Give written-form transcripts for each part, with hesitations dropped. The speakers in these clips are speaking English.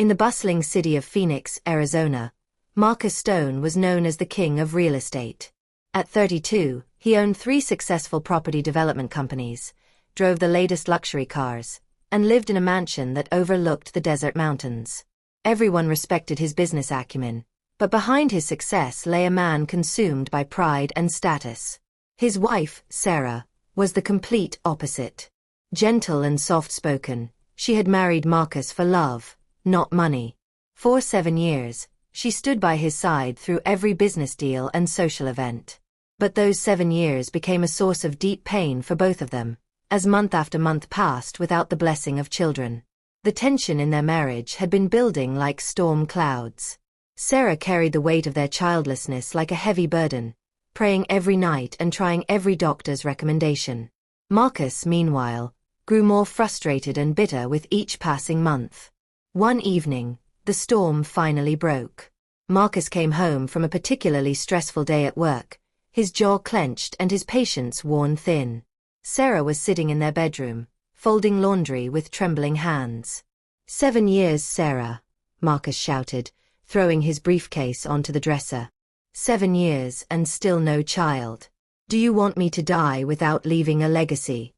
In the bustling city of Phoenix, Arizona, Marcus Stone was known as the king of real estate. At 32, he owned 3 successful property development companies, drove the latest luxury cars, and lived in a mansion that overlooked the desert mountains. Everyone respected his business acumen, but behind his success lay a man consumed by pride and status. His wife, Sarah, was the complete opposite. Gentle and soft-spoken, she had married Marcus for love, not money. For 7 years, she stood by his side through every business deal and social event. But those 7 years became a source of deep pain for both of them, as month after month passed without the blessing of children. The tension in their marriage had been building like storm clouds. Sarah carried the weight of their childlessness like a heavy burden, praying every night and trying every doctor's recommendation. Marcus, meanwhile, grew more frustrated and bitter with each passing month. One evening, the storm finally broke. Marcus came home from a particularly stressful day at work, his jaw clenched and his patience worn thin. Sarah was sitting in their bedroom, folding laundry with trembling hands. 7 years, Sarah, Marcus shouted, throwing his briefcase onto the dresser. 7 years and still no child. Do you want me to die without leaving a legacy?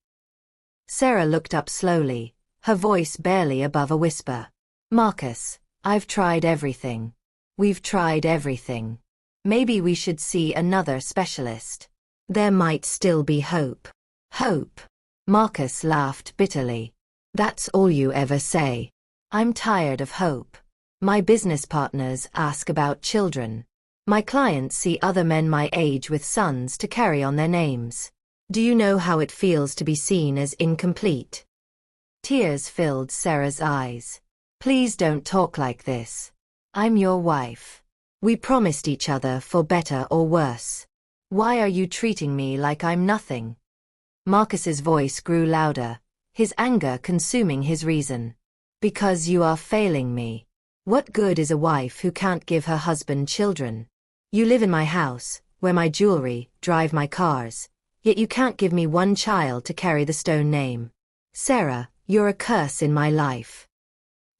Sarah looked up slowly, her voice barely above a whisper. Marcus, I've tried everything. We've tried everything. Maybe we should see another specialist. There might still be hope. Hope? Marcus laughed bitterly. That's all you ever say. I'm tired of hope. My business partners ask about children. My clients see other men my age with sons to carry on their names. Do you know how it feels to be seen as incomplete? Tears filled Sarah's eyes. Please don't talk like this. I'm your wife. We promised each other for better or worse. Why are you treating me like I'm nothing? Marcus's voice grew louder, his anger consuming his reason. Because you are failing me. What good is a wife who can't give her husband children? You live in my house, wear my jewelry, drive my cars, yet you can't give me one child to carry the Stone name. Sarah, you're a curse in my life.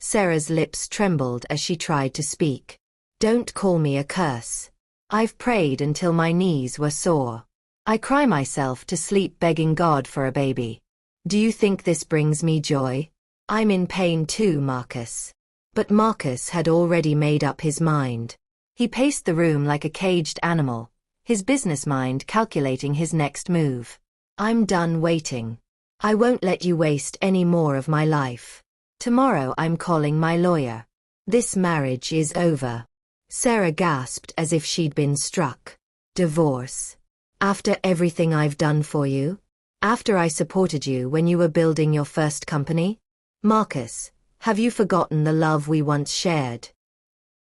Sarah's lips trembled as she tried to speak. Don't call me a curse. I've prayed until my knees were sore. I cry myself to sleep begging God for a baby. Do you think this brings me joy? I'm in pain too, Marcus. But Marcus had already made up his mind. He paced the room like a caged animal, his business mind calculating his next move. I'm done waiting. I won't let you waste any more of my life. Tomorrow I'm calling my lawyer. This marriage is over. Sarah gasped as if she'd been struck. Divorce? After everything I've done for you? After I supported you when you were building your first company? Marcus, have you forgotten the love we once shared?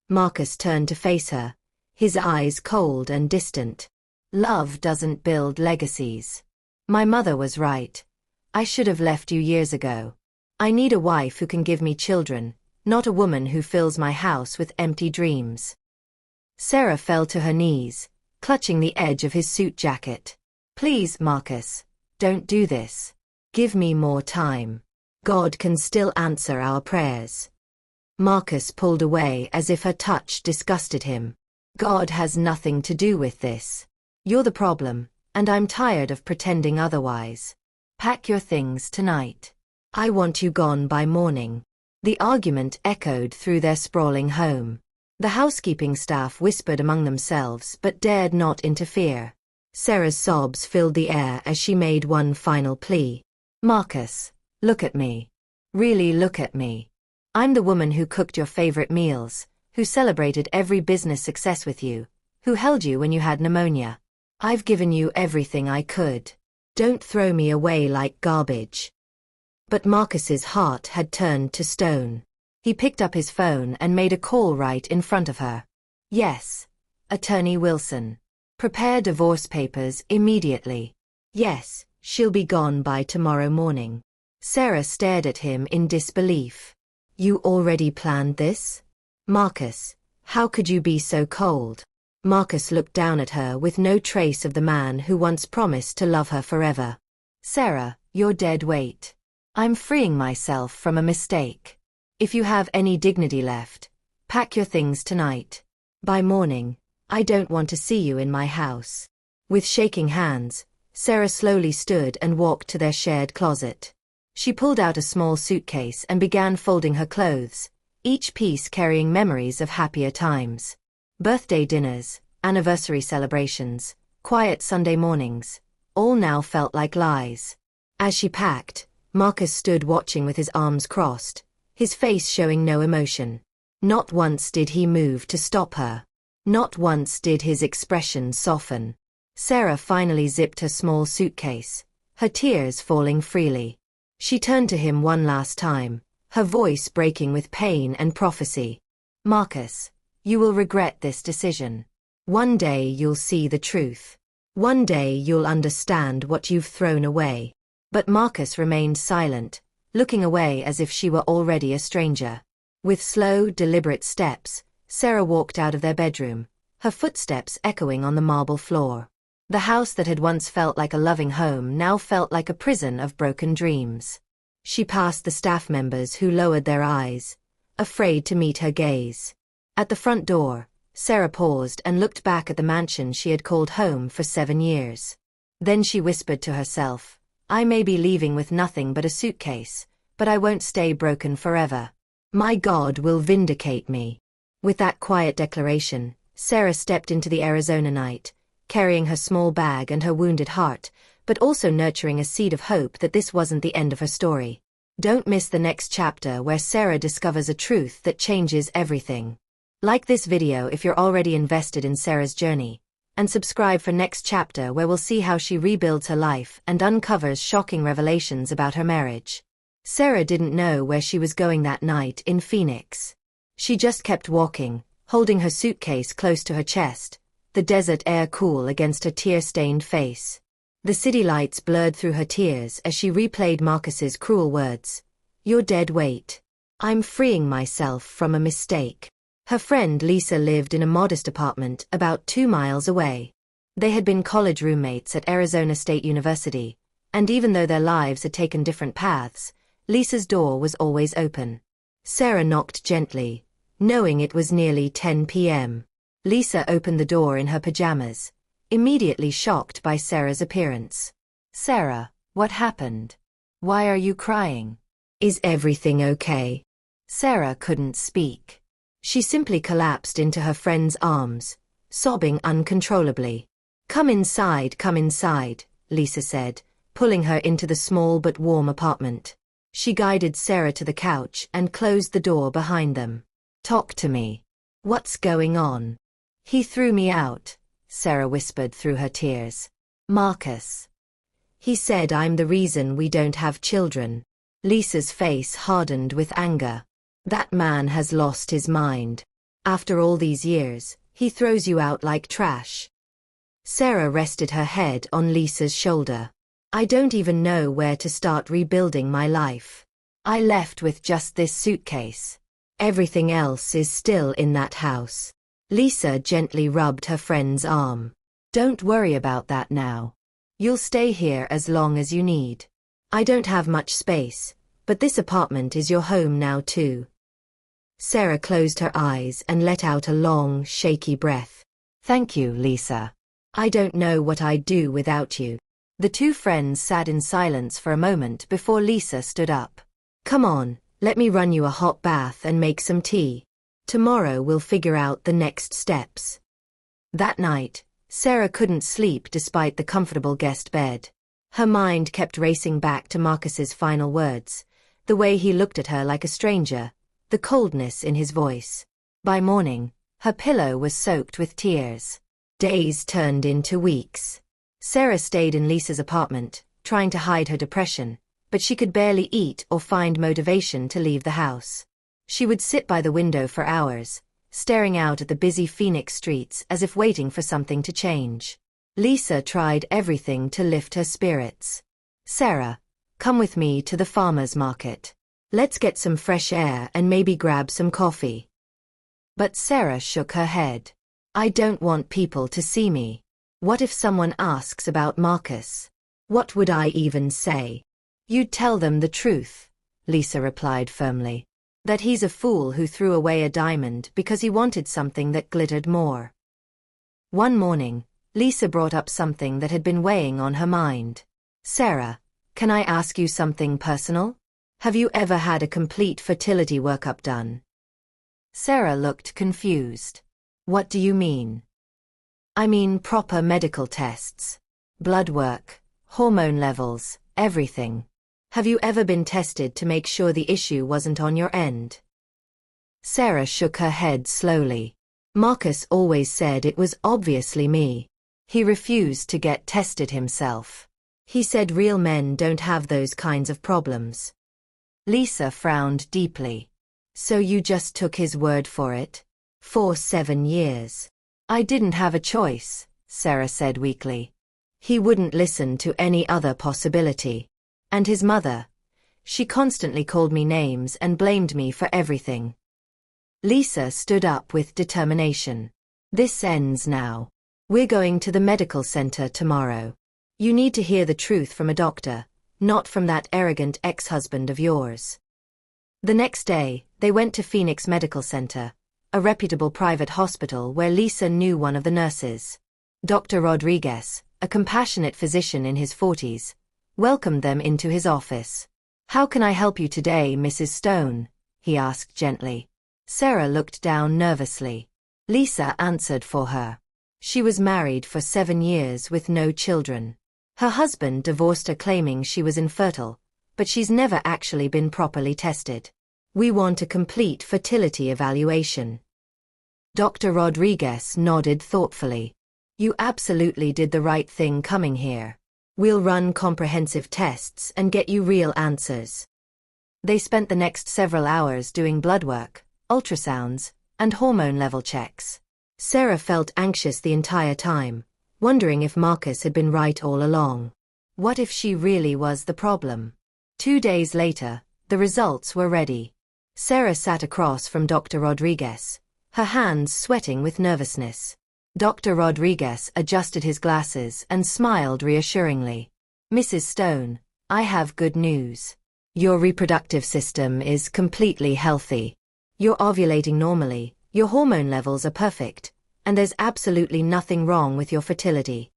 Marcus turned to face her, his eyes cold and distant. Love doesn't build legacies. My mother was right. I should have left you years ago. I need a wife who can give me children, not a woman who fills my house with empty dreams. Sarah fell to her knees, clutching the edge of his suit jacket. Please, Marcus, don't do this. Give me more time. God can still answer our prayers. Marcus pulled away as if her touch disgusted him. God has nothing to do with this. You're the problem, and I'm tired of pretending otherwise. Pack your things tonight. I want you gone by morning. The argument echoed through their sprawling home. The housekeeping staff whispered among themselves but dared not interfere. Sarah's sobs filled the air as she made one final plea. Marcus, look at me. Really look at me. I'm the woman who cooked your favorite meals, who celebrated every business success with you, who held you when you had pneumonia. I've given you everything I could. Don't throw me away like garbage. But Marcus's heart had turned to stone. He picked up his phone and made a call right in front of her. Yes. Attorney Wilson. Prepare divorce papers immediately. Yes, she'll be gone by tomorrow morning. Sarah stared at him in disbelief. You already planned this? Marcus, how could you be so cold? Marcus looked down at her with no trace of the man who once promised to love her forever. Sarah, you're dead weight. I'm freeing myself from a mistake. If you have any dignity left, pack your things tonight. By morning, I don't want to see you in my house. With shaking hands, Sarah slowly stood and walked to their shared closet. She pulled out a small suitcase and began folding her clothes, each piece carrying memories of happier times. Birthday dinners, anniversary celebrations, quiet Sunday mornings, all now felt like lies. As she packed, Marcus stood watching with his arms crossed, his face showing no emotion. Not once did he move to stop her. Not once did his expression soften. Sarah finally zipped her small suitcase, her tears falling freely. She turned to him one last time, her voice breaking with pain and prophecy. Marcus, you will regret this decision. One day you'll see the truth. One day you'll understand what you've thrown away. But Marcus remained silent, looking away as if she were already a stranger. With slow, deliberate steps, Sarah walked out of their bedroom, her footsteps echoing on the marble floor. The house that had once felt like a loving home now felt like a prison of broken dreams. She passed the staff members who lowered their eyes, afraid to meet her gaze. At the front door, Sarah paused and looked back at the mansion she had called home for 7 years. Then she whispered to herself, I may be leaving with nothing but a suitcase, but I won't stay broken forever. My God will vindicate me. With that quiet declaration, Sarah stepped into the Arizona night, carrying her small bag and her wounded heart, but also nurturing a seed of hope that this wasn't the end of her story. Don't miss the next chapter where Sarah discovers a truth that changes everything. Like this video if you're already invested in Sarah's journey, and subscribe for next chapter where we'll see how she rebuilds her life and uncovers shocking revelations about her marriage. Sarah didn't know where she was going that night in Phoenix. She just kept walking, holding her suitcase close to her chest, the desert air cool against her tear-stained face. The city lights blurred through her tears as she replayed Marcus's cruel words. You're dead weight. I'm freeing myself from a mistake. Her friend Lisa lived in a modest apartment about 2 miles away. They had been college roommates at Arizona State University, and even though their lives had taken different paths, Lisa's door was always open. Sarah knocked gently, knowing it was nearly 10 p.m. Lisa opened the door in her pajamas, immediately shocked by Sarah's appearance. Sarah, what happened? Why are you crying? Is everything okay? Sarah couldn't speak. She simply collapsed into her friend's arms, sobbing uncontrollably. Come inside, Lisa said, pulling her into the small but warm apartment. She guided Sarah to the couch and closed the door behind them. Talk to me. What's going on? He threw me out, Sarah whispered through her tears. Marcus. He said I'm the reason we don't have children. Lisa's face hardened with anger. That man has lost his mind. After all these years, he throws you out like trash. Sarah rested her head on Lisa's shoulder. I don't even know where to start rebuilding my life. I left with just this suitcase. Everything else is still in that house. Lisa gently rubbed her friend's arm. Don't worry about that now. You'll stay here as long as you need. I don't have much space, but this apartment is your home now too. Sarah closed her eyes and let out a long, shaky breath. Thank you, Lisa. I don't know what I'd do without you. The two friends sat in silence for a moment before Lisa stood up. Come on, let me run you a hot bath and make some tea. Tomorrow we'll figure out the next steps. That night, Sarah couldn't sleep despite the comfortable guest bed. Her mind kept racing back to Marcus's final words, the way he looked at her like a stranger, the coldness in his voice. By morning, her pillow was soaked with tears. Days turned into weeks. Sarah stayed in Lisa's apartment, trying to hide her depression, but she could barely eat or find motivation to leave the house. She would sit by the window for hours, staring out at the busy Phoenix streets as if waiting for something to change. Lisa tried everything to lift her spirits. Sarah, come with me to the farmer's market. Let's get some fresh air and maybe grab some coffee. But Sarah shook her head. I don't want people to see me. What if someone asks about Marcus? What would I even say? You'd tell them the truth, Lisa replied firmly. That he's a fool who threw away a diamond because he wanted something that glittered more. One morning, Lisa brought up something that had been weighing on her mind. Sarah, can I ask you something personal? Have you ever had a complete fertility workup done? Sarah looked confused. What do you mean? I mean proper medical tests. Blood work, hormone levels, everything. Have you ever been tested to make sure the issue wasn't on your end? Sarah shook her head slowly. Marcus always said it was obviously me. He refused to get tested himself. He said real men don't have those kinds of problems. Lisa frowned deeply. So you just took his word for it? For 7 years. I didn't have a choice, Sarah said weakly. He wouldn't listen to any other possibility. And his mother. She constantly called me names and blamed me for everything. Lisa stood up with determination. This ends now. We're going to the medical center tomorrow. You need to hear the truth from a doctor, not from that arrogant ex-husband of yours. The next day, they went to Phoenix Medical Center, a reputable private hospital where Lisa knew one of the nurses. Dr. Rodriguez, a compassionate physician in his 40s, welcomed them into his office. How can I help you today, Mrs. Stone? He asked gently. Sarah looked down nervously. Lisa answered for her. She was married for 7 years with no children. Her husband divorced her claiming she was infertile, but she's never actually been properly tested. We want a complete fertility evaluation. Dr. Rodriguez nodded thoughtfully. You absolutely did the right thing coming here. We'll run comprehensive tests and get you real answers. They spent the next several hours doing blood work, ultrasounds, and hormone level checks. Sarah felt anxious the entire time, wondering if Marcus had been right all along. What if she really was the problem? 2 days later, the results were ready. Sarah sat across from Dr. Rodriguez, her hands sweating with nervousness. Dr. Rodriguez adjusted his glasses and smiled reassuringly. Mrs. Stone, I have good news. Your reproductive system is completely healthy. You're ovulating normally, your hormone levels are perfect, and there's absolutely nothing wrong with your fertility.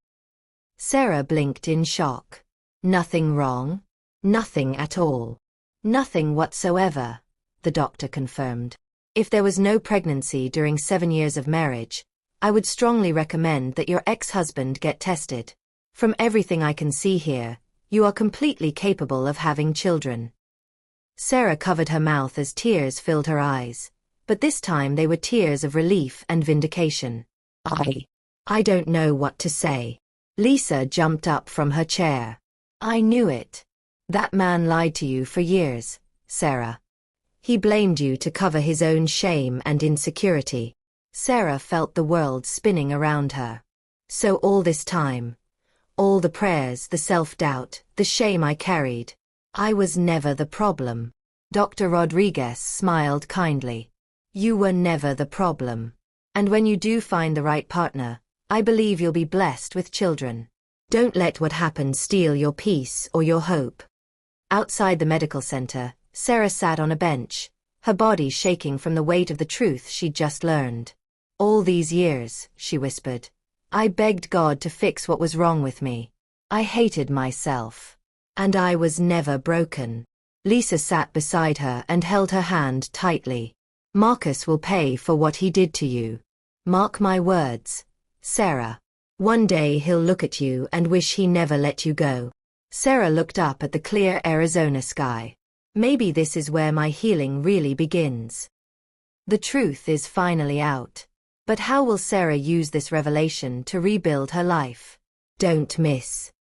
Sarah blinked in shock. Nothing wrong? Nothing at all. Nothing whatsoever, the doctor confirmed. If there was no pregnancy during 7 years of marriage, I would strongly recommend that your ex-husband get tested. From everything I can see here, you are completely capable of having children. Sarah covered her mouth as tears filled her eyes, but this time they were tears of relief and vindication. I don't know what to say. Lisa jumped up from her chair. I knew it. That man lied to you for years, Sarah. He blamed you to cover his own shame and insecurity. Sarah felt the world spinning around her. So all this time, all the prayers, the self-doubt, the shame I carried, I was never the problem. Dr. Rodriguez smiled kindly. You were never the problem. And when you do find the right partner, I believe you'll be blessed with children. Don't let what happened steal your peace or your hope. Outside the medical center, Sarah sat on a bench, her body shaking from the weight of the truth she'd just learned. All these years, she whispered, I begged God to fix what was wrong with me. I hated myself. And I was never broken. Lisa sat beside her and held her hand tightly. Marcus will pay for what he did to you. Mark my words, Sarah. One day he'll look at you and wish he never let you go. Sarah looked up at the clear Arizona sky. Maybe this is where my healing really begins. The truth is finally out. But how will Sarah use this revelation to rebuild her life? Don't miss.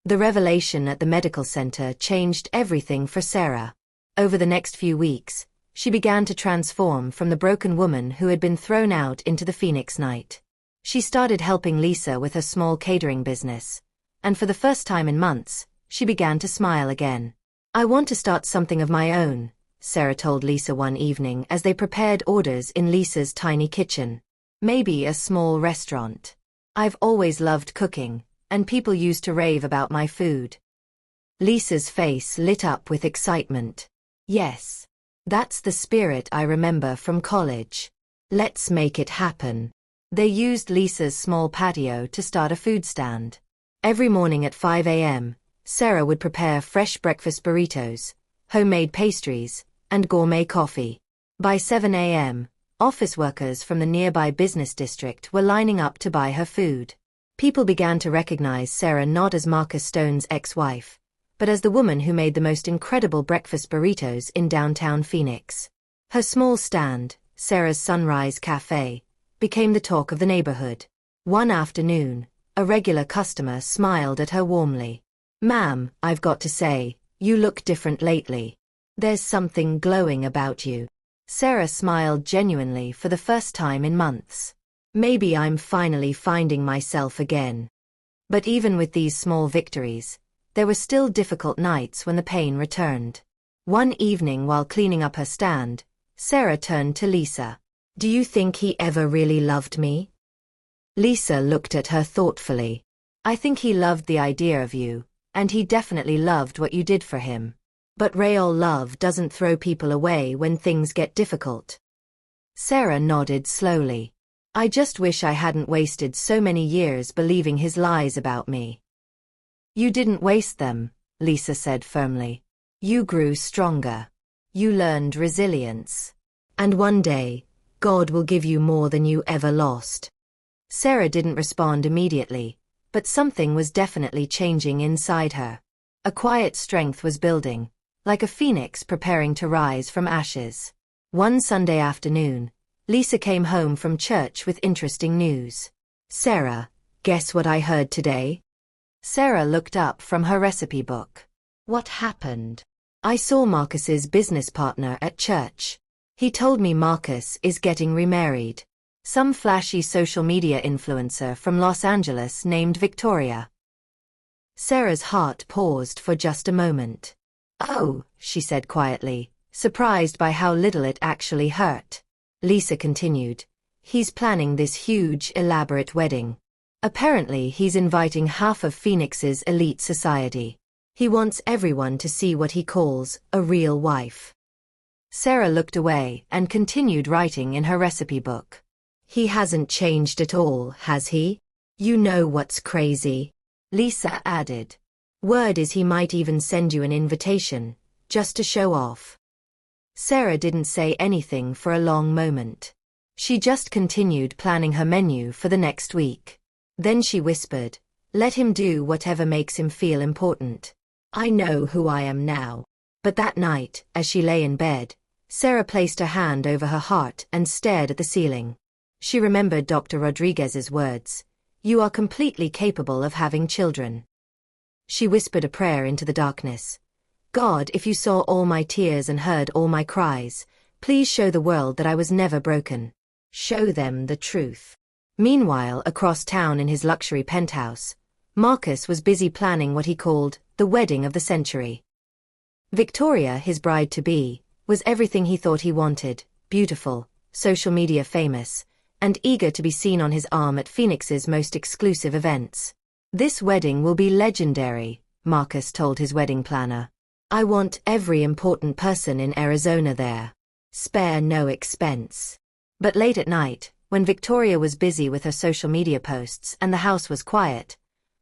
The revelation at the medical center changed everything for Sarah. Over the next few weeks, she began to transform from the broken woman who had been thrown out into the Phoenix night. She started helping Lisa with her small catering business, and for the first time in months, she began to smile again. I want to start something of my own, Sarah told Lisa one evening as they prepared orders in Lisa's tiny kitchen. Maybe a small restaurant. I've always loved cooking, and people used to rave about my food. Lisa's face lit up with excitement. Yes. That's the spirit I remember from college. Let's make it happen. They used Lisa's small patio to start a food stand. Every morning at 5 a.m., Sarah would prepare fresh breakfast burritos, homemade pastries, and gourmet coffee. By 7 a.m., office workers from the nearby business district were lining up to buy her food. People began to recognize Sarah not as Marcus Stone's ex-wife, but as the woman who made the most incredible breakfast burritos in downtown Phoenix. Her small stand, Sarah's Sunrise Cafe, became the talk of the neighborhood. One afternoon, a regular customer smiled at her warmly. "Ma'am, I've got to say, you look different lately. There's something glowing about you." Sarah smiled genuinely for the first time in months. "Maybe I'm finally finding myself again." But even with these small victories, there were still difficult nights when the pain returned. One evening while cleaning up her stand, Sarah turned to Lisa. "Do you think he ever really loved me?" Lisa looked at her thoughtfully. "I think he loved the idea of you, and he definitely loved what you did for him. But real love doesn't throw people away when things get difficult." Sarah nodded slowly. "I just wish I hadn't wasted so many years believing his lies about me." "You didn't waste them," Lisa said firmly. "You grew stronger. You learned resilience. And one day, God will give you more than you ever lost." Sarah didn't respond immediately, but something was definitely changing inside her. A quiet strength was building, like a phoenix preparing to rise from ashes. One Sunday afternoon, Lisa came home from church with interesting news. "Sarah, guess what I heard today?" Sarah looked up from her recipe book. "What happened?" "I saw Marcus's business partner at church. He told me Marcus is getting remarried. Some flashy social media influencer from Los Angeles named Victoria." Sarah's heart paused for just a moment. "Oh," she said quietly, surprised by how little it actually hurt. Lisa continued, "He's planning this huge, elaborate wedding. Apparently he's inviting half of Phoenix's elite society. He wants everyone to see what he calls a real wife." Sarah looked away and continued writing in her recipe book. "He hasn't changed at all, has he? You know what's crazy?" Lisa added. "Word is he might even send you an invitation, just to show off." Sarah didn't say anything for a long moment. She just continued planning her menu for the next week. Then she whispered, "Let him do whatever makes him feel important. I know who I am now." But that night, as she lay in bed, Sarah placed her hand over her heart and stared at the ceiling. She remembered Dr. Rodriguez's words, "You are completely capable of having children." She whispered a prayer into the darkness. "God, if you saw all my tears and heard all my cries, please show the world that I was never broken. Show them the truth." Meanwhile, across town in his luxury penthouse, Marcus was busy planning what he called the wedding of the century. Victoria, his bride-to-be, was everything he thought he wanted: beautiful, social media famous, and eager to be seen on his arm at Phoenix's most exclusive events. "This wedding will be legendary," Marcus told his wedding planner. "I want every important person in Arizona there. Spare no expense." But late at night, when Victoria was busy with her social media posts and the house was quiet,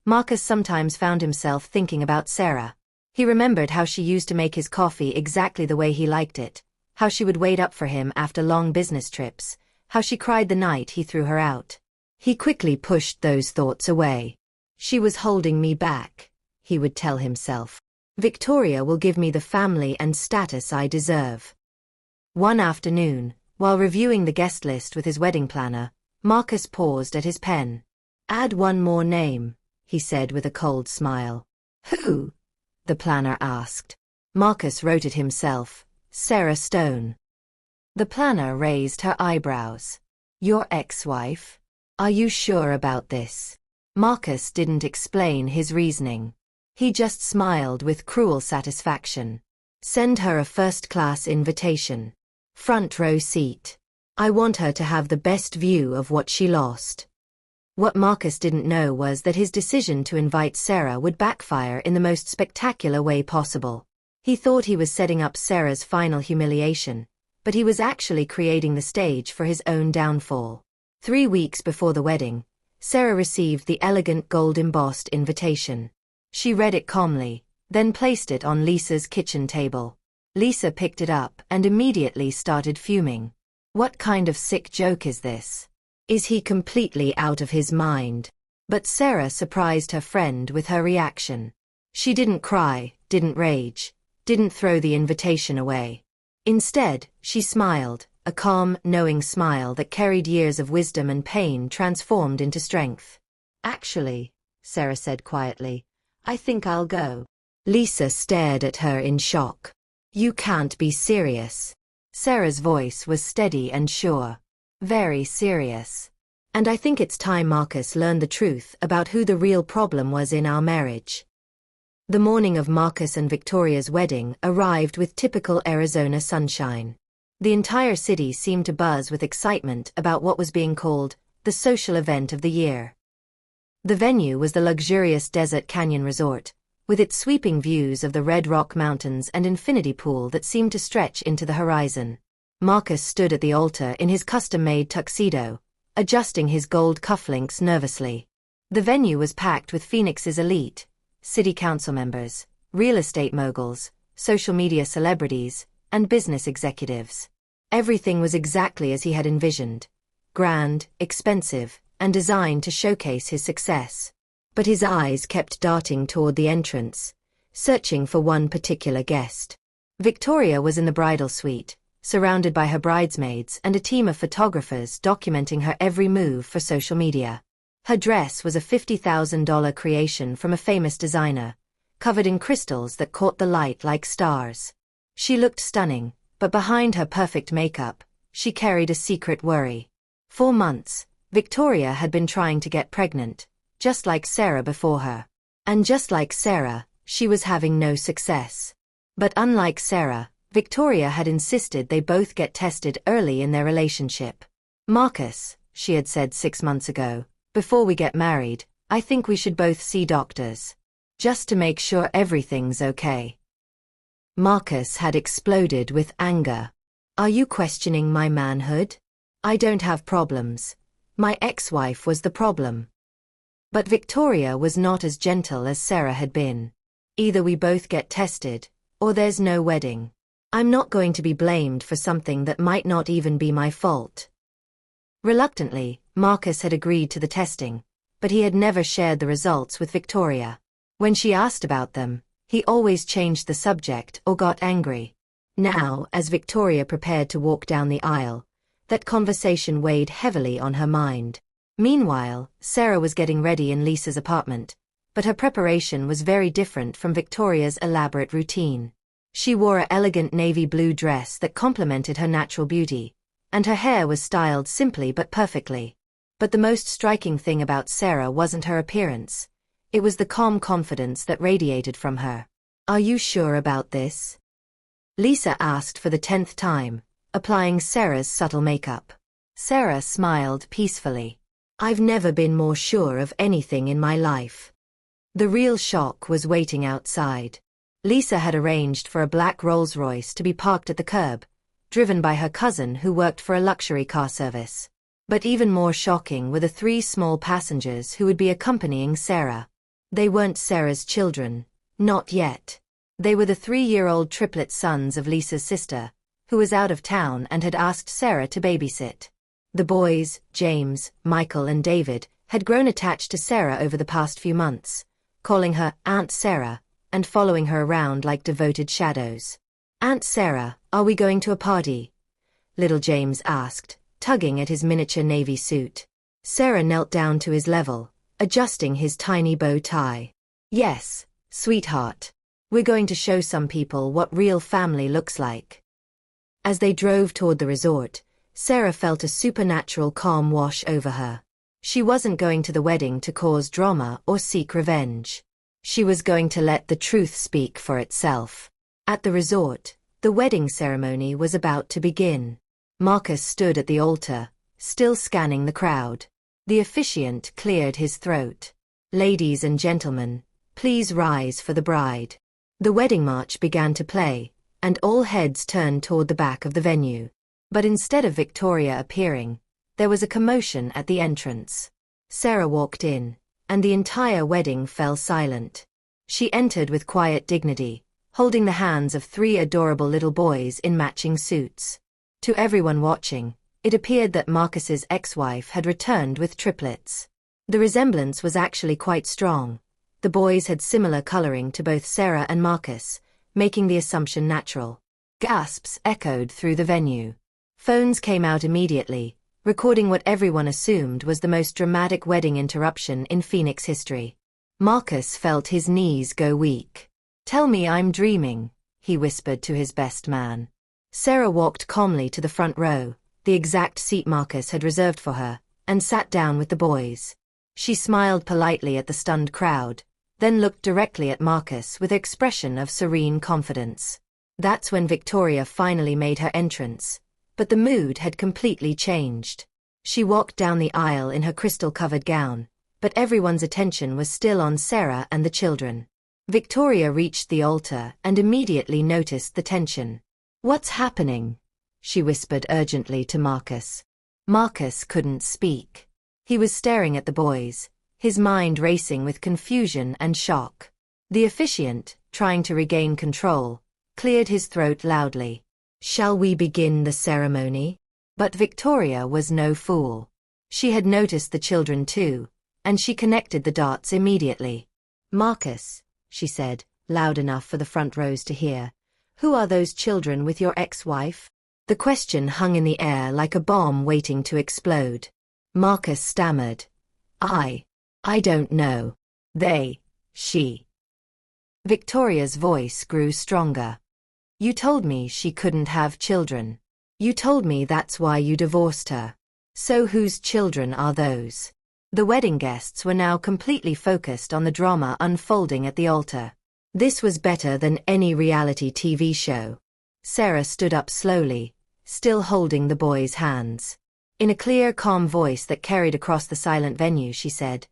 Marcus sometimes found himself thinking about Sarah. He remembered how she used to make his coffee exactly the way he liked it, how she would wait up for him after long business trips, how she cried the night he threw her out. He quickly pushed those thoughts away. "She was holding me back," he would tell himself. "Victoria will give me the family and status I deserve." One afternoon, while reviewing the guest list with his wedding planner, Marcus paused at his pen. "Add one more name," he said with a cold smile. "Who?" the planner asked. Marcus wrote it himself, "Sarah Stone." The planner raised her eyebrows. "Your ex-wife? Are you sure about this?" Marcus didn't explain his reasoning. He just smiled with cruel satisfaction. "Send her a first-class invitation. Front row seat. I want her to have the best view of what she lost." What Marcus didn't know was that his decision to invite Sarah would backfire in the most spectacular way possible. He thought he was setting up Sarah's final humiliation, but he was actually creating the stage for his own downfall. 3 weeks before the wedding, Sarah received the elegant gold-embossed invitation. She read it calmly, then placed it on Lisa's kitchen table. Lisa picked it up and immediately started fuming. What kind of sick joke is this? Is he completely out of his mind? But Sarah surprised her friend with her reaction. She didn't cry, didn't rage, didn't throw the invitation away. Instead, she smiled, a calm, knowing smile that carried years of wisdom and pain transformed into strength. Actually, Sarah said quietly, I think I'll go. Lisa stared at her in shock. You can't be serious. Sarah's voice was steady and sure. Very serious. And I think it's time Marcus learned the truth about who the real problem was in our marriage. The morning of Marcus and Victoria's wedding arrived with typical Arizona sunshine. The entire city seemed to buzz with excitement about what was being called the social event of the year. The venue was the luxurious Desert Canyon Resort, with its sweeping views of the Red Rock Mountains and infinity pool that seemed to stretch into the horizon. Marcus stood at the altar in his custom-made tuxedo, adjusting his gold cufflinks nervously. The venue was packed with Phoenix's elite, city council members, real estate moguls, social media celebrities, and business executives. Everything was exactly as he had envisioned. Grand, expensive, and designed to showcase his success. But his eyes kept darting toward the entrance, searching for one particular guest. Victoria was in the bridal suite, surrounded by her bridesmaids and a team of photographers documenting her every move for social media. Her dress was a $50,000 creation from a famous designer, covered in crystals that caught the light like stars. She looked stunning, but behind her perfect makeup, she carried a secret worry. For months, Victoria had been trying to get pregnant, just like Sarah before her. And just like Sarah, she was having no success. But unlike Sarah, Victoria had insisted they both get tested early in their relationship. Marcus, she had said 6 months ago, before we get married, I think we should both see doctors. Just to make sure everything's okay. Marcus had exploded with anger. Are you questioning my manhood? I don't have problems. My ex-wife was the problem. But Victoria was not as gentle as Sarah had been. Either we both get tested, or there's no wedding. I'm not going to be blamed for something that might not even be my fault. Reluctantly, Marcus had agreed to the testing, but he had never shared the results with Victoria. When she asked about them, he always changed the subject or got angry. Now, as Victoria prepared to walk down the aisle, that conversation weighed heavily on her mind. Meanwhile, Sarah was getting ready in Lisa's apartment, but her preparation was very different from Victoria's elaborate routine. She wore an elegant navy blue dress that complemented her natural beauty, and her hair was styled simply but perfectly. But the most striking thing about Sarah wasn't her appearance. It was the calm confidence that radiated from her. Are you sure about this? Lisa asked for the 10th time, applying Sarah's subtle makeup. Sarah smiled peacefully. I've never been more sure of anything in my life. The real shock was waiting outside. Lisa had arranged for a black Rolls-Royce to be parked at the curb, driven by her cousin who worked for a luxury car service. But even more shocking were the 3 small passengers who would be accompanying Sarah. They weren't Sarah's children, not yet. They were the 3-year-old triplet sons of Lisa's sister, who was out of town and had asked Sarah to babysit. The boys, James, Michael and David, had grown attached to Sarah over the past few months, calling her Aunt Sarah, and following her around like devoted shadows. Aunt Sarah, are we going to a party? Little James asked, tugging at his miniature navy suit. Sarah knelt down to his level, adjusting his tiny bow tie. Yes, sweetheart. We're going to show some people what real family looks like. As they drove toward the resort, Sarah felt a supernatural calm wash over her. She wasn't going to the wedding to cause drama or seek revenge. She was going to let the truth speak for itself. At the resort, the wedding ceremony was about to begin. Marcus stood at the altar, still scanning the crowd. The officiant cleared his throat. Ladies and gentlemen, please rise for the bride. The wedding march began to play, and all heads turned toward the back of the venue. But instead of Victoria appearing, there was a commotion at the entrance. Sarah walked in, and the entire wedding fell silent. She entered with quiet dignity, holding the hands of 3 adorable little boys in matching suits. To everyone watching, it appeared that Marcus's ex-wife had returned with triplets. The resemblance was actually quite strong. The boys had similar coloring to both Sarah and Marcus, making the assumption natural. Gasps echoed through the venue. Phones came out immediately, recording what everyone assumed was the most dramatic wedding interruption in Phoenix history. Marcus felt his knees go weak. "Tell me I'm dreaming," he whispered to his best man. Sarah walked calmly to the front row, the exact seat Marcus had reserved for her, and sat down with the boys. She smiled politely at the stunned crowd, then looked directly at Marcus with an expression of serene confidence. That's when Victoria finally made her entrance, but the mood had completely changed. She walked down the aisle in her crystal-covered gown, but everyone's attention was still on Sarah and the children. Victoria reached the altar and immediately noticed the tension. "What's happening?" she whispered urgently to Marcus. Marcus couldn't speak. He was staring at the boys, his mind racing with confusion and shock. The officiant, trying to regain control, cleared his throat loudly. "Shall we begin the ceremony?" But Victoria was no fool. She had noticed the children too, and she connected the dots immediately. "Marcus," she said, loud enough for the front rows to hear, "who are those children with your ex-wife?" The question hung in the air like a bomb waiting to explode. Marcus stammered. I don't know. She. Victoria's voice grew stronger. "You told me she couldn't have children. You told me that's why you divorced her. So whose children are those?" The wedding guests were now completely focused on the drama unfolding at the altar. This was better than any reality TV show. Sarah stood up slowly, still holding the boys' hands. In a clear, calm voice that carried across the silent venue, she said,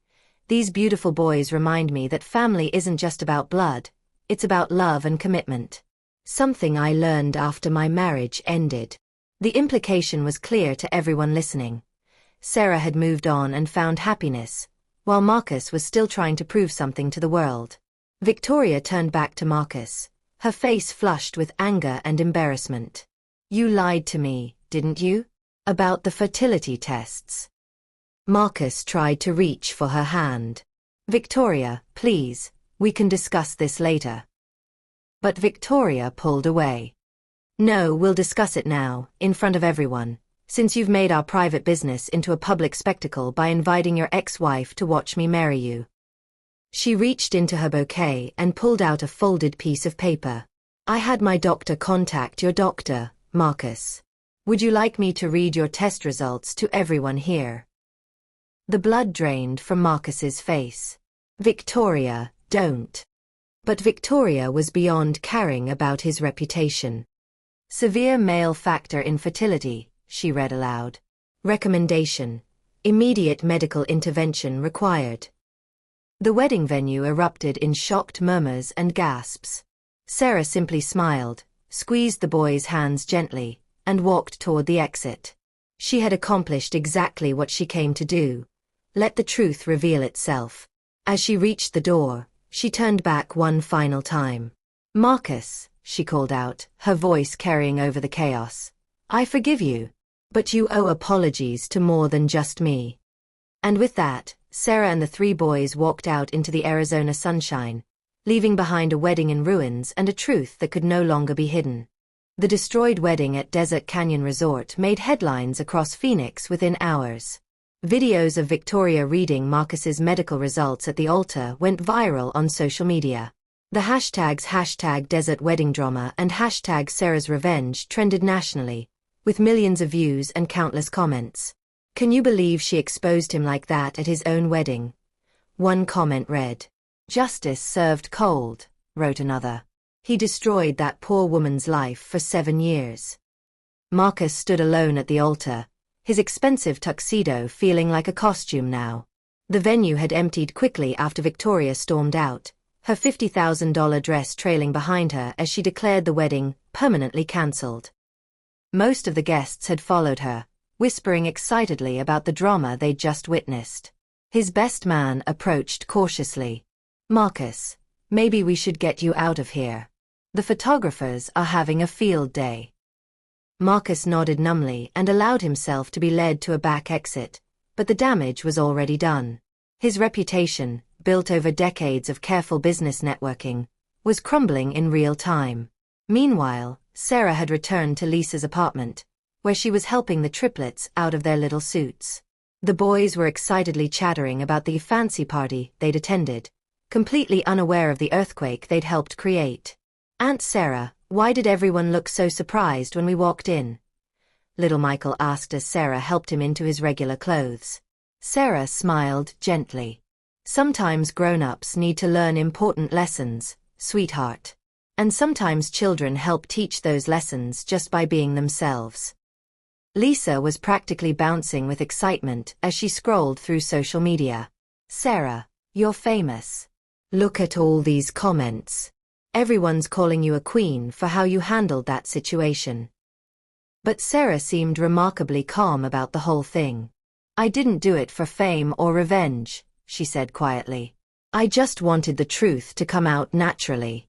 "These beautiful boys remind me that family isn't just about blood, it's about love and commitment. Something I learned after my marriage ended." The implication was clear to everyone listening. Sarah had moved on and found happiness, while Marcus was still trying to prove something to the world. Victoria turned back to Marcus, her face flushed with anger and embarrassment. "You lied to me, didn't you? About the fertility tests." Marcus tried to reach for her hand. "Victoria, please, we can discuss this later." But Victoria pulled away. "No, we'll discuss it now, in front of everyone, since you've made our private business into a public spectacle by inviting your ex-wife to watch me marry you." She reached into her bouquet and pulled out a folded piece of paper. "I had my doctor contact your doctor, Marcus. Would you like me to read your test results to everyone here?" The blood drained from Marcus's face. "Victoria, don't." But Victoria was beyond caring about his reputation. "Severe male factor infertility," she read aloud. "Recommendation: immediate medical intervention required." The wedding venue erupted in shocked murmurs and gasps. Sarah simply smiled, squeezed the boys' hands gently, and walked toward the exit. She had accomplished exactly what she came to do: let the truth reveal itself. As she reached the door, she turned back one final time. "Marcus," she called out, her voice carrying over the chaos, "I forgive you. But you owe apologies to more than just me." And with that, Sarah and the 3 boys walked out into the Arizona sunshine, leaving behind a wedding in ruins and a truth that could no longer be hidden. The destroyed wedding at Desert Canyon Resort made headlines across Phoenix within hours. Videos of Victoria reading Marcus's medical results at the altar went viral on social media. The hashtags #DesertWeddingDrama and #Sarah'sRevenge trended nationally, with millions of views and countless comments. "Can you believe she exposed him like that at his own wedding?" One comment read. "Justice served cold," wrote another. "He destroyed that poor woman's life for 7 years." Marcus stood alone at the altar, his expensive tuxedo feeling like a costume now. The venue had emptied quickly after Victoria stormed out, her $50,000 dress trailing behind her as she declared the wedding permanently cancelled. Most of the guests had followed her, whispering excitedly about the drama they'd just witnessed. His best man approached cautiously. "Marcus, maybe we should get you out of here. The photographers are having a field day." Marcus nodded numbly and allowed himself to be led to a back exit, but the damage was already done. His reputation, built over decades of careful business networking, was crumbling in real time. Meanwhile, Sarah had returned to Lisa's apartment, where she was helping the triplets out of their little suits. The boys were excitedly chattering about the fancy party they'd attended, completely unaware of the earthquake they'd helped create. "Aunt Sarah, why did everyone look so surprised when we walked in?" little Michael asked as Sarah helped him into his regular clothes. Sarah smiled gently. "Sometimes grown-ups need to learn important lessons, sweetheart. And sometimes children help teach those lessons just by being themselves." Lisa was practically bouncing with excitement as she scrolled through social media. "Sarah, you're famous. Look at all these comments. Everyone's calling you a queen for how you handled that situation." But Sarah seemed remarkably calm about the whole thing. "I didn't do it for fame or revenge," she said quietly. "I just wanted the truth to come out naturally."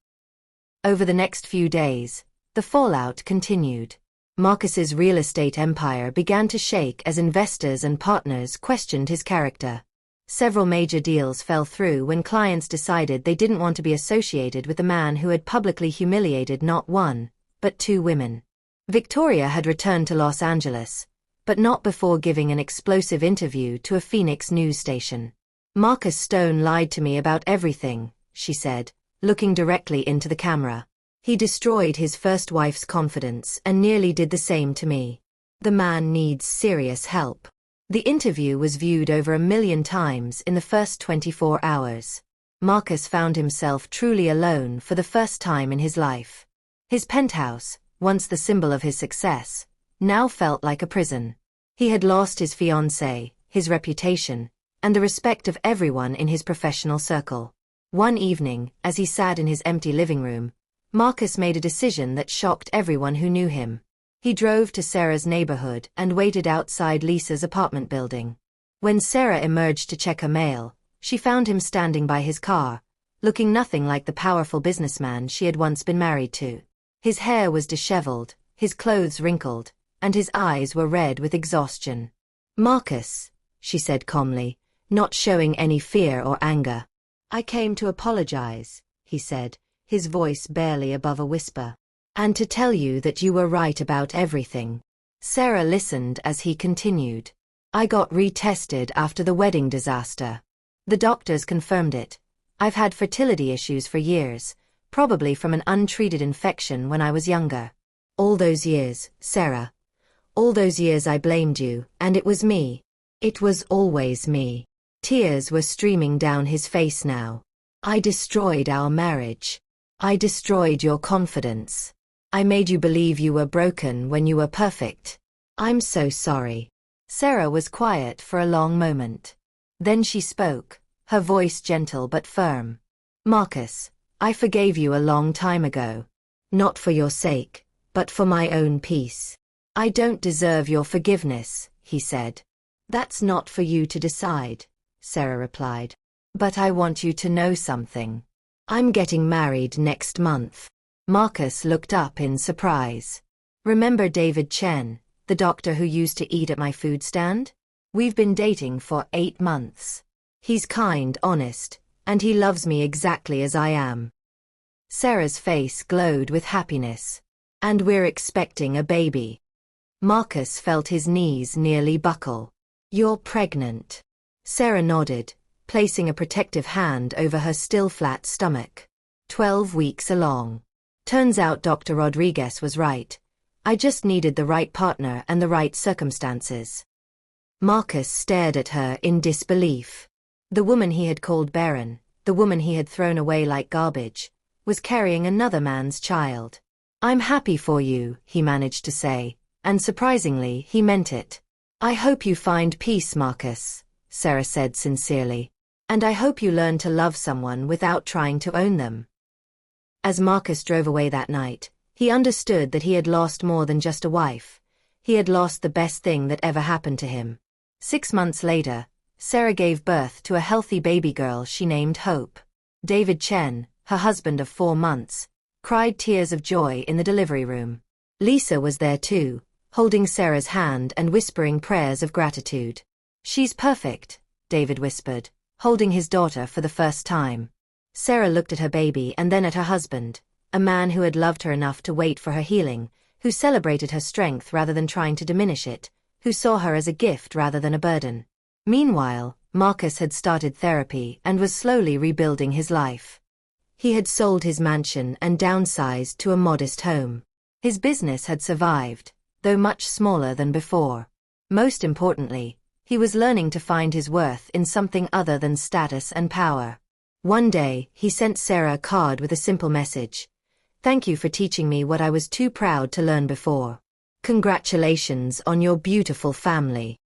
Over the next few days, the fallout continued. Marcus's real estate empire began to shake as investors and partners questioned his character. Several major deals fell through when clients decided they didn't want to be associated with the man who had publicly humiliated not one, but two women. Victoria had returned to Los Angeles, but not before giving an explosive interview to a Phoenix news station. "Marcus Stone lied to me about everything," she said, looking directly into the camera. "He destroyed his first wife's confidence and nearly did the same to me. The man needs serious help." The interview was viewed over 1 million times in the first 24 hours. Marcus found himself truly alone for the first time in his life. His penthouse, once the symbol of his success, now felt like a prison. He had lost his fiancée, his reputation, and the respect of everyone in his professional circle. One evening, as he sat in his empty living room, Marcus made a decision that shocked everyone who knew him. He drove to Sarah's neighborhood and waited outside Lisa's apartment building. When Sarah emerged to check her mail, she found him standing by his car, looking nothing like the powerful businessman she had once been married to. His hair was disheveled, his clothes wrinkled, and his eyes were red with exhaustion. "Marcus," she said calmly, not showing any fear or anger. "I came to apologize," he said, his voice barely above a whisper. "And to tell you that you were right about everything." Sarah listened as he continued. "I got retested after the wedding disaster. The doctors confirmed it. I've had fertility issues for years, probably from an untreated infection when I was younger. All those years, Sarah. All those years I blamed you, and it was me. It was always me." Tears were streaming down his face now. "I destroyed our marriage. I destroyed your confidence. I made you believe you were broken when you were perfect. I'm so sorry." Sarah was quiet for a long moment. Then she spoke, her voice gentle but firm. "Marcus, I forgave you a long time ago. Not for your sake, but for my own peace." "I don't deserve your forgiveness," he said. "That's not for you to decide," Sarah replied. "But I want you to know something. I'm getting married next month." Marcus looked up in surprise. "Remember David Chen, the doctor who used to eat at my food stand? We've been dating for 8 months. He's kind, honest, and he loves me exactly as I am." Sarah's face glowed with happiness. "And we're expecting a baby." Marcus felt his knees nearly buckle. "You're pregnant." Sarah nodded, placing a protective hand over her still flat stomach. 12 weeks along. "Turns out Dr. Rodriguez was right. I just needed the right partner and the right circumstances." Marcus stared at her in disbelief. The woman he had called barren, the woman he had thrown away like garbage, was carrying another man's child. "I'm happy for you," he managed to say, and surprisingly, he meant it. "I hope you find peace, Marcus," Sarah said sincerely. And I hope you learn to love someone without trying to own them. As Marcus drove away that night, he understood that he had lost more than just a wife. He had lost the best thing that ever happened to him. 6 months later, Sarah gave birth to a healthy baby girl she named Hope. David Chen, her husband of 4 months, cried tears of joy in the delivery room. Lisa was there too, holding Sarah's hand and whispering prayers of gratitude. "She's perfect," David whispered, holding his daughter for the first time. Sarah looked at her baby and then at her husband, a man who had loved her enough to wait for her healing, who celebrated her strength rather than trying to diminish it, who saw her as a gift rather than a burden. Meanwhile, Marcus had started therapy and was slowly rebuilding his life. He had sold his mansion and downsized to a modest home. His business had survived, though much smaller than before. Most importantly, he was learning to find his worth in something other than status and power. One day, he sent Sarah a card with a simple message. "Thank you for teaching me what I was too proud to learn before. Congratulations on your beautiful family."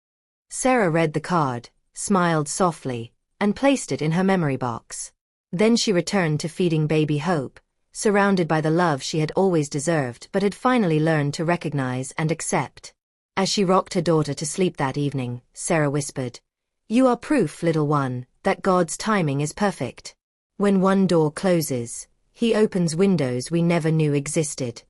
Sarah read the card, smiled softly, and placed it in her memory box. Then she returned to feeding baby Hope, surrounded by the love she had always deserved but had finally learned to recognize and accept. As she rocked her daughter to sleep that evening, Sarah whispered, "You are proof, little one, that God's timing is perfect. When one door closes, He opens windows we never knew existed."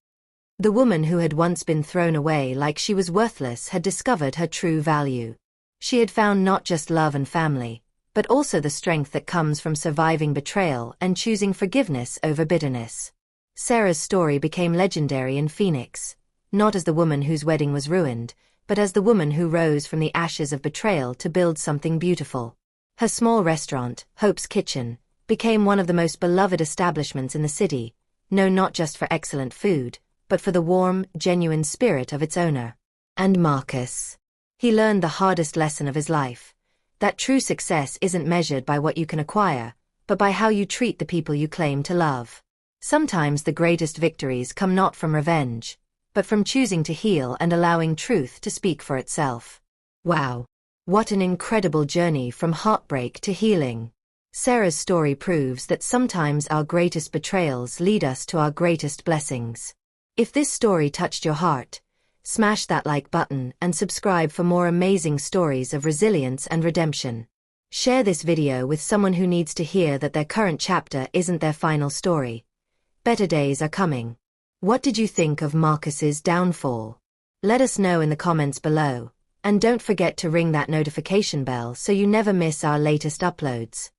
The woman who had once been thrown away like she was worthless had discovered her true value. She had found not just love and family, but also the strength that comes from surviving betrayal and choosing forgiveness over bitterness. Sarah's story became legendary in Phoenix, not as the woman whose wedding was ruined, but as the woman who rose from the ashes of betrayal to build something beautiful. Her small restaurant, Hope's Kitchen, became one of the most beloved establishments in the city, known not just for excellent food, but for the warm, genuine spirit of its owner. And Marcus. He learned the hardest lesson of his life, that true success isn't measured by what you can acquire, but by how you treat the people you claim to love. Sometimes the greatest victories come not from revenge, but from choosing to heal and allowing truth to speak for itself. Wow. What an incredible journey from heartbreak to healing. Sarah's story proves that sometimes our greatest betrayals lead us to our greatest blessings. If this story touched your heart, smash that like button and subscribe for more amazing stories of resilience and redemption. Share this video with someone who needs to hear that their current chapter isn't their final story. Better days are coming. What did you think of Marcus's downfall? Let us know in the comments below, and don't forget to ring that notification bell so you never miss our latest uploads.